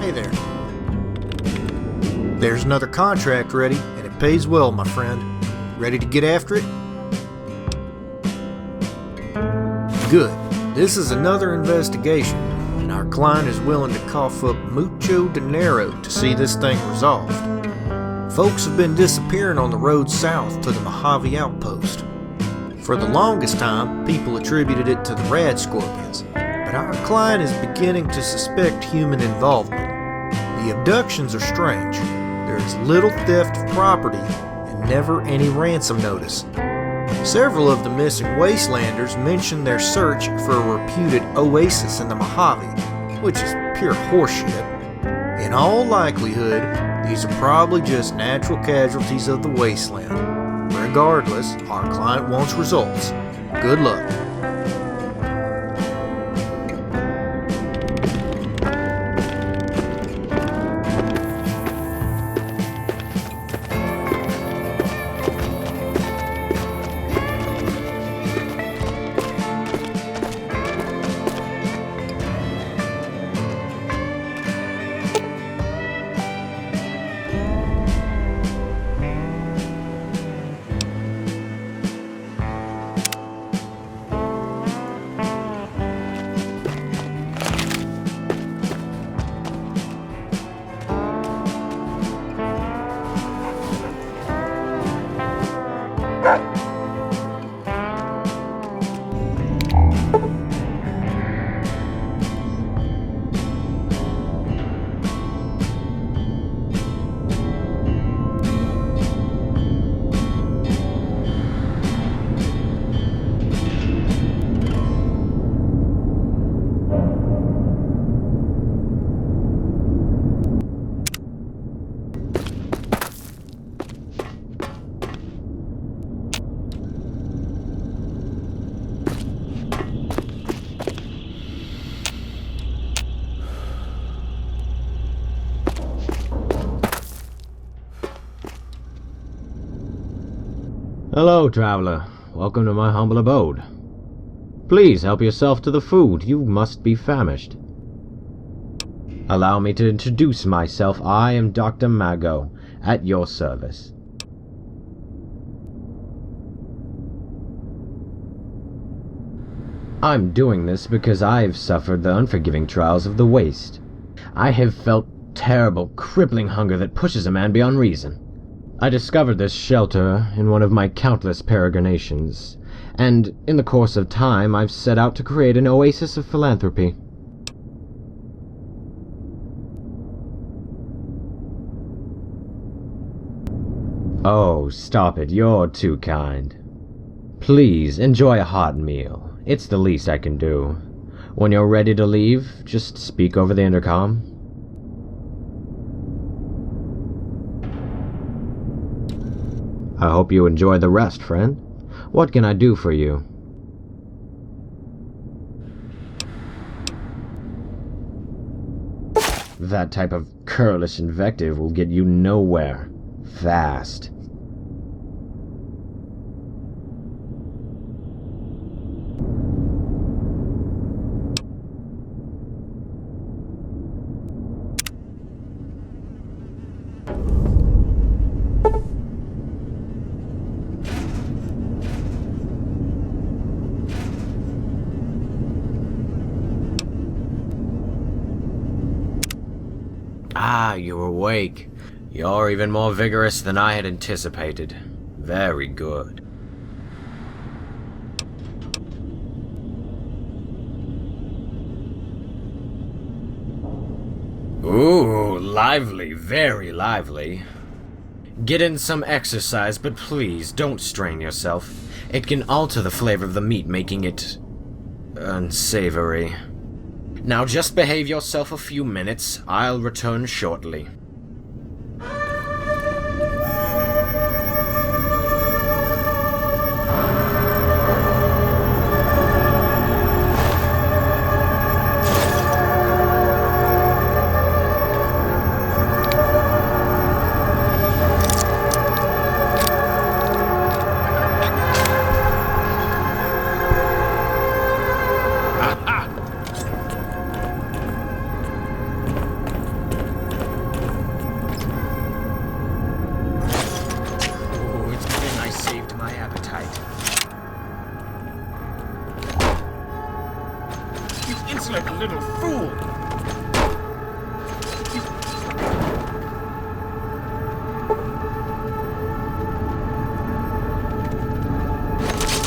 Hey there. There's another contract ready, and it pays well, my friend. Ready to get after it? Good. This is another investigation, and our client is willing to cough up mucho dinero to see this thing resolved. Folks have been disappearing on the road south to the Mojave Outpost. For the longest time, people attributed it to the rad scorpions, but our client is beginning to suspect human involvement. The abductions are strange. There is little theft of property and never any ransom notice. Several of the missing wastelanders mentioned their search for a reputed oasis in the Mojave, which is pure horseshit. In all likelihood, these are probably just natural casualties of the wasteland. Regardless, our client wants results. Good luck. Hello, traveler. Welcome to my humble abode. Please help yourself to the food. You must be famished. Allow me to introduce myself. I am Dr. Mago, at your service. I'm doing this because I've suffered the unforgiving trials of the waste. I have felt terrible, crippling hunger that pushes a man beyond reason. I discovered this shelter in one of my countless peregrinations, and in the course of time I've set out to create an oasis of philanthropy. Oh, stop it, you're too kind. Please, enjoy a hot meal. It's the least I can do. When you're ready to leave, just speak over the intercom. I hope you enjoy the rest, friend. What can I do for you? That type of curlish invective will get you nowhere. Fast. Ah, you're awake. You're even more vigorous than I had anticipated. Very good. Ooh, lively, very lively. Get in some exercise, but please don't strain yourself. It can alter the flavor of the meat, making it unsavory. Now just behave yourself a few minutes. I'll return shortly. insolent little fool!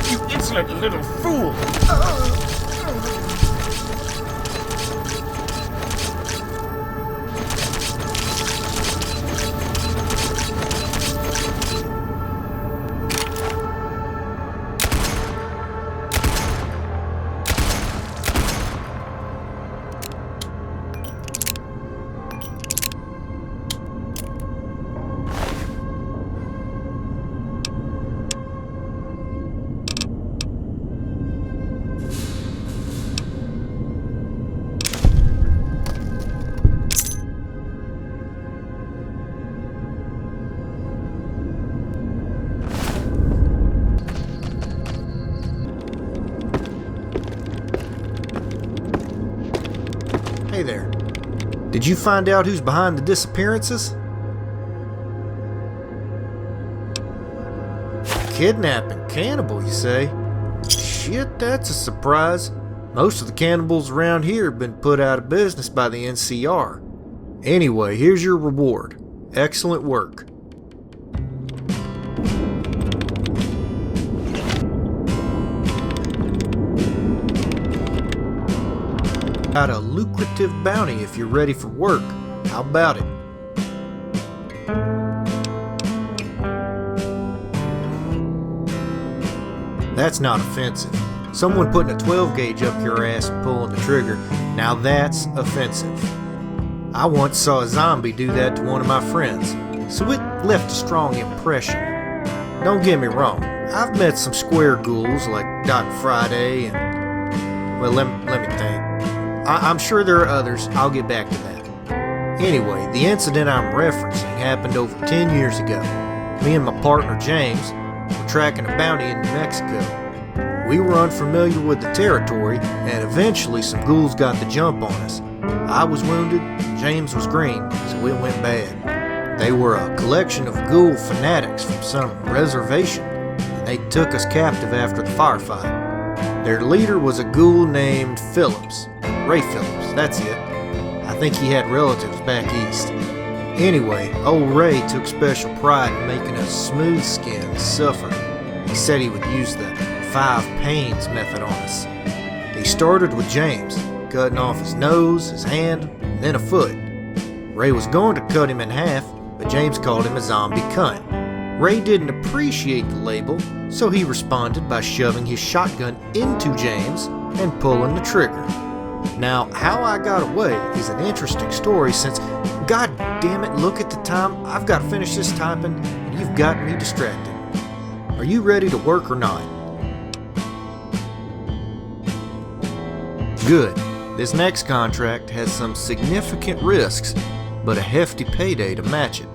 You insolent little fool! Hey there. Did you find out who's behind the disappearances? Kidnapping cannibal, you say? Shit, that's a surprise. Most of the cannibals around here have been put out of business by the NCR. Anyway, here's your reward. Excellent work. Got a lucrative bounty if you're ready for work. How about it? That's not offensive. Someone putting a 12 gauge up your ass and pulling the trigger, now that's offensive. I once saw a zombie do that to one of my friends, so it left a strong impression. Don't get me wrong, I've met some square ghouls like Doc Friday and, well, let me think. I'm sure there are others. I'll get back to that. Anyway, the incident I'm referencing happened over 10 years ago. Me and my partner James were tracking a bounty in New Mexico. We were unfamiliar with the territory, and eventually some ghouls got the jump on us. I was wounded, James was green, so it went bad. They were a collection of ghoul fanatics from some reservation, and they took us captive after the firefight. Their leader was a ghoul named Phillips. Ray Phillips, that's it. I think he had relatives back east. Anyway, old Ray took special pride in making us smooth skinned suffer. He said he would use the 5 pains method on us. He started with James, cutting off his nose, his hand, and then a foot. Ray was going to cut him in half, but James called him a zombie cunt. Ray didn't appreciate the label, so he responded by shoving his shotgun into James and pulling the trigger. Now, how I got away is an interesting story since, god damn it, look at the time, I've got to finish this typing and you've got me distracted. Are you ready to work or not? Good. This next contract has some significant risks, but a hefty payday to match it.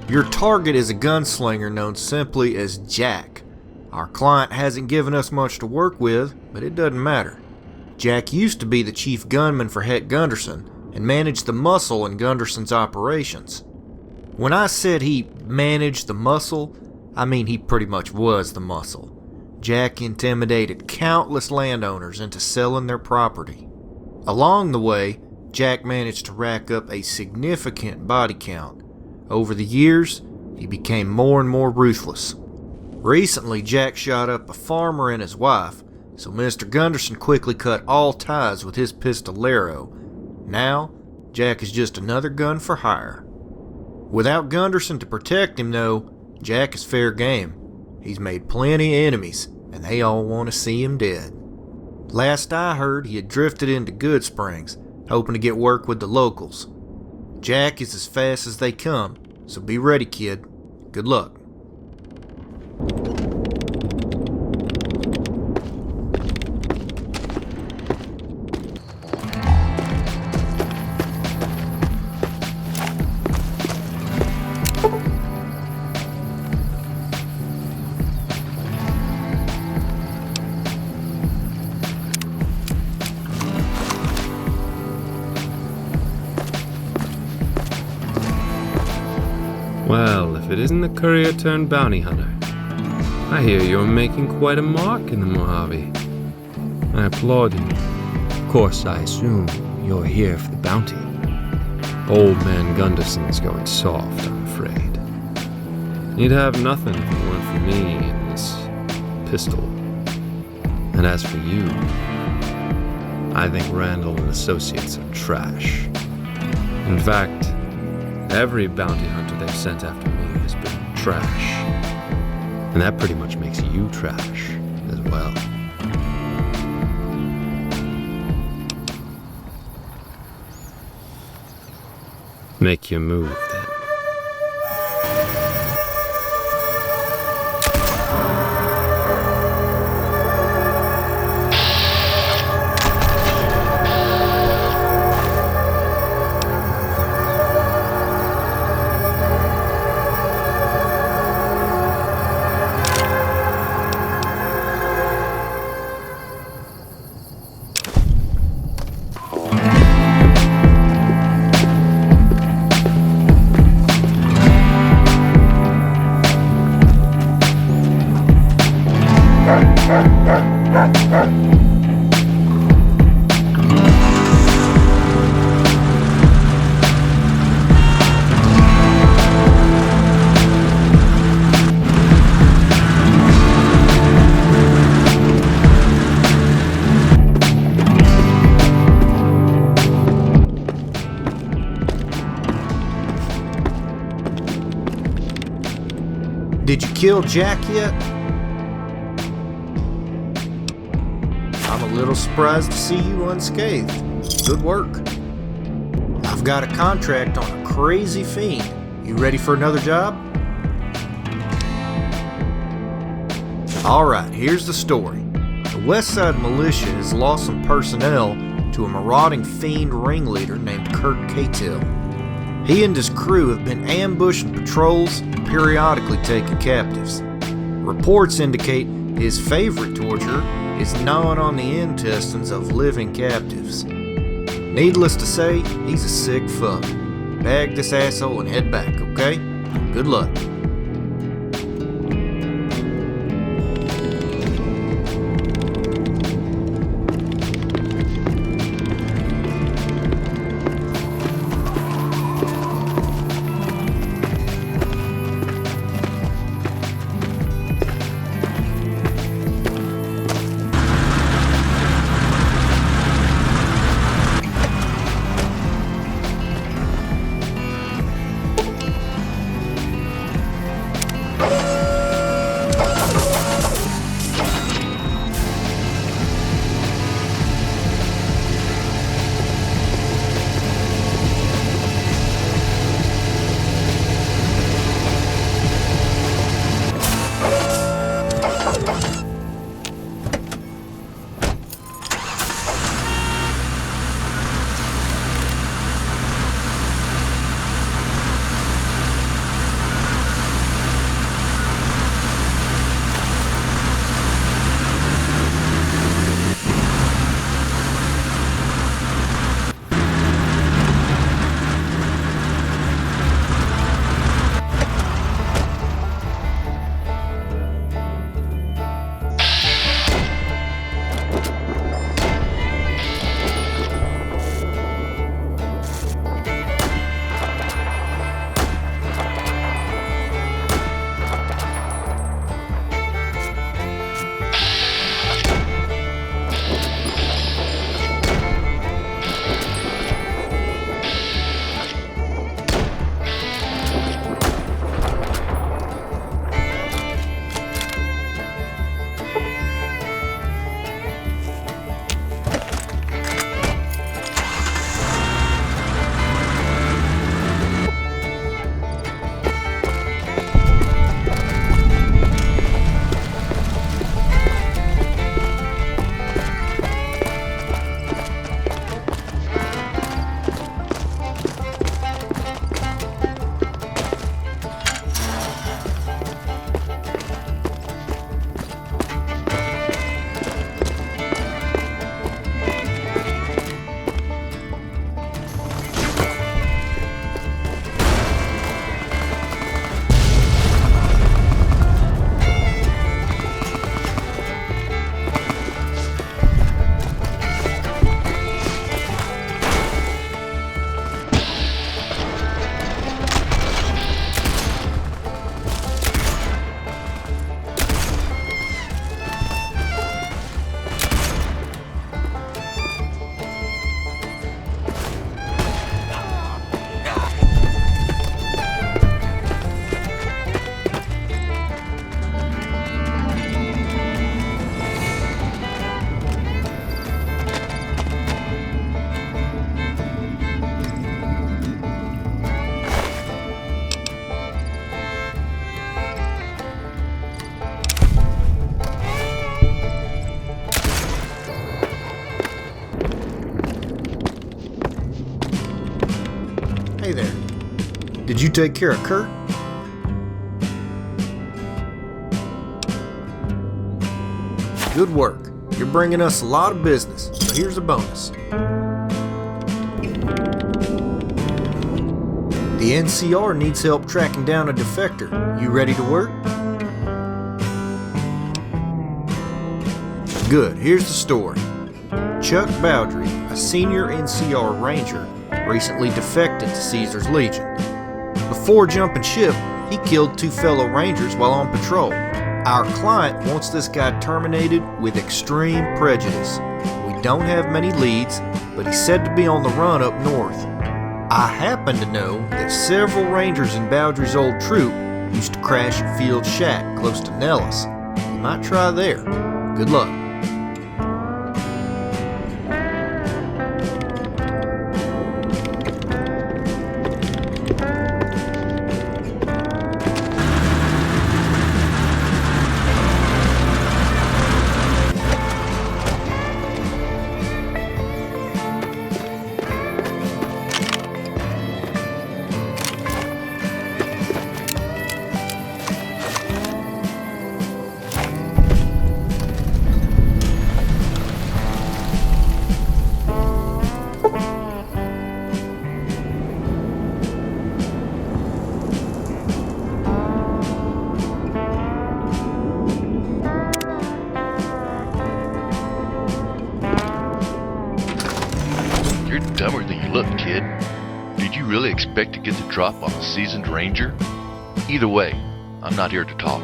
Your target is a gunslinger known simply as Jack. Our client hasn't given us much to work with, but it doesn't matter. Jack used to be the chief gunman for Het Gunderson and managed the muscle in Gunderson's operations. When I said he managed the muscle, I mean he pretty much was the muscle. Jack intimidated countless landowners into selling their property. Along the way, Jack managed to rack up a significant body count. Over the years, he became more and more ruthless. Recently, Jack shot up a farmer and his wife, so Mr. Gunderson quickly cut all ties with his pistolero. Now, Jack is just another gun for hire. Without Gunderson to protect him, though, Jack is fair game. He's made plenty of enemies, and they all want to see him dead. Last I heard, he had drifted into Good Springs, hoping to get work with the locals. Jack is as fast as they come, so be ready, kid. Good luck. Well, if it isn't the courier turned bounty hunter. I hear you're making quite a mark in the Mojave. I applaud you. course, I assume you're here for the bounty. Old man Gunderson's going soft, I'm afraid. He'd have nothing if it weren't for me and this pistol. And as for you, I think Randall and Associates are trash. In fact, every bounty hunter they've sent after me has been trash. And that pretty much makes you trash as well. Make your move, then. Did you kill Jack yet? I'm a little surprised to see you unscathed. Good work. I've got a contract on a crazy fiend. You ready for another job? Alright, here's the story. The West Side Militia has lost some personnel to a marauding fiend ringleader named Kurt Cahill. He and his crew have been ambushing patrols and periodically taking captives. Reports indicate his favorite torture is gnawing on the intestines of living captives. Needless to say, he's a sick fuck. Bag this asshole and head back, okay? Good luck. Hey there. Did you take care of Kurt? Good work. You're bringing us a lot of business, so here's a bonus. The NCR needs help tracking down a defector. You ready to work? Good, here's the story. Chuck Bowdry, a senior NCR ranger, recently defected to Caesar's Legion. Before jumping ship, he killed 2 fellow rangers while on patrol. Our client wants this guy terminated with extreme prejudice. We don't have many leads, but he's said to be on the run up north. I happen to know that several rangers in Bowdry's old troop used to crash at Field Shack close to Nellis. You might try there. Good luck. You're dumber than you look, kid. Did you really expect to get the drop on a seasoned ranger? Either way, I'm not here to talk.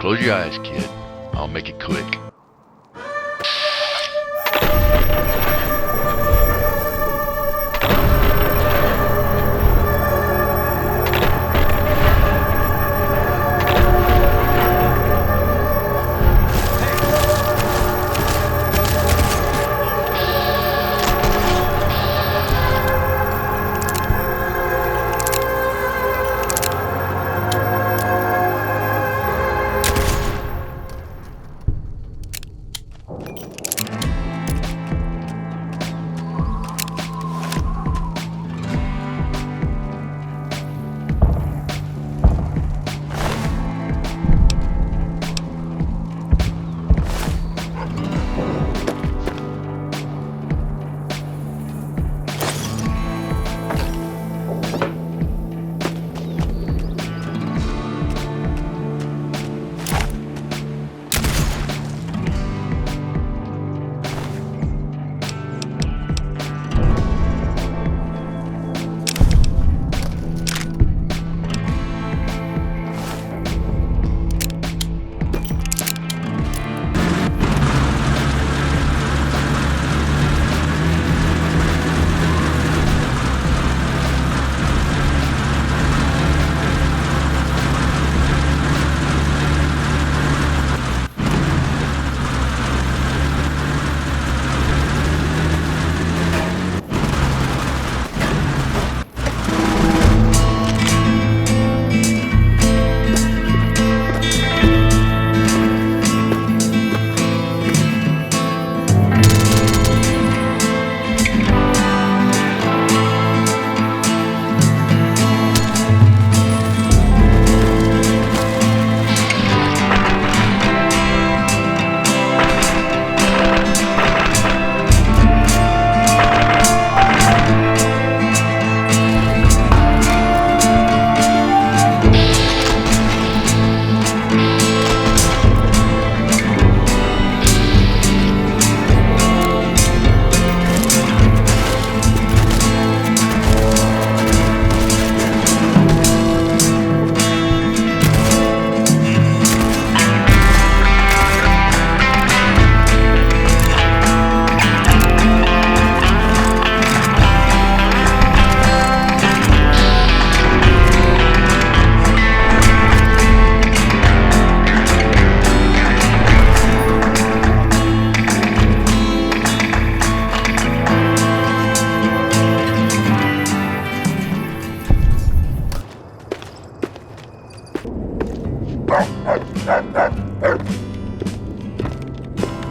Close your eyes, kid. I'll make it quick.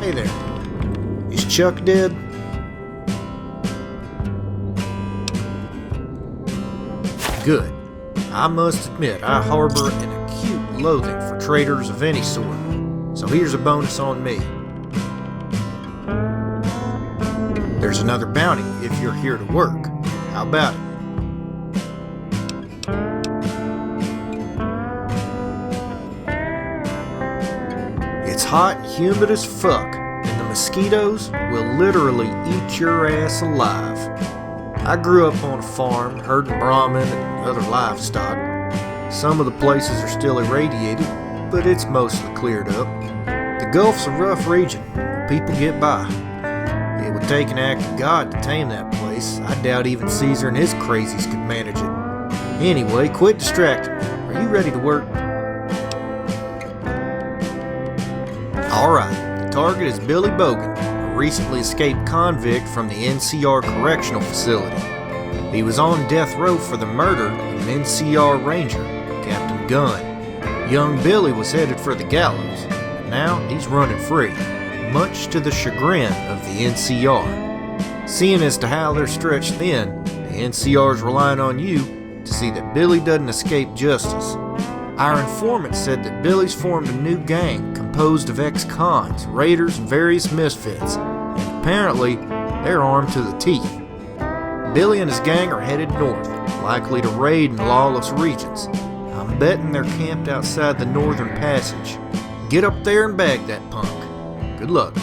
Hey there. Is Chuck dead? Good. I must admit, I harbor an acute loathing for traitors of any sort, so here's a bonus on me. There's another bounty if you're here to work. How about it? It's hot and humid as fuck, and the mosquitoes will literally eat your ass alive. I grew up on a farm, herding Brahmin and other livestock. Some of the places are still irradiated, but it's mostly cleared up. The Gulf's a rough region. People get by. It would take an act of God to tame that place. I doubt even Caesar and his crazies could manage it. Anyway, quit distracting me. Are you ready to work? Alright, the target is Billy Bogan, a recently escaped convict from the NCR Correctional Facility. He was on death row for the murder of an NCR Ranger, Captain Gunn. Young Billy was headed for the gallows, but now he's running free, much to the chagrin of the NCR. Seeing as to how they're stretched thin, the NCR's relying on you to see that Billy doesn't escape justice. Our informant said that Billy's formed a new gang composed of ex-cons, raiders, and various misfits, and apparently they're armed to the teeth. Billy and his gang are headed north, likely to raid in lawless regions. I'm betting they're camped outside the northern passage. Get up there and bag that punk. Good luck.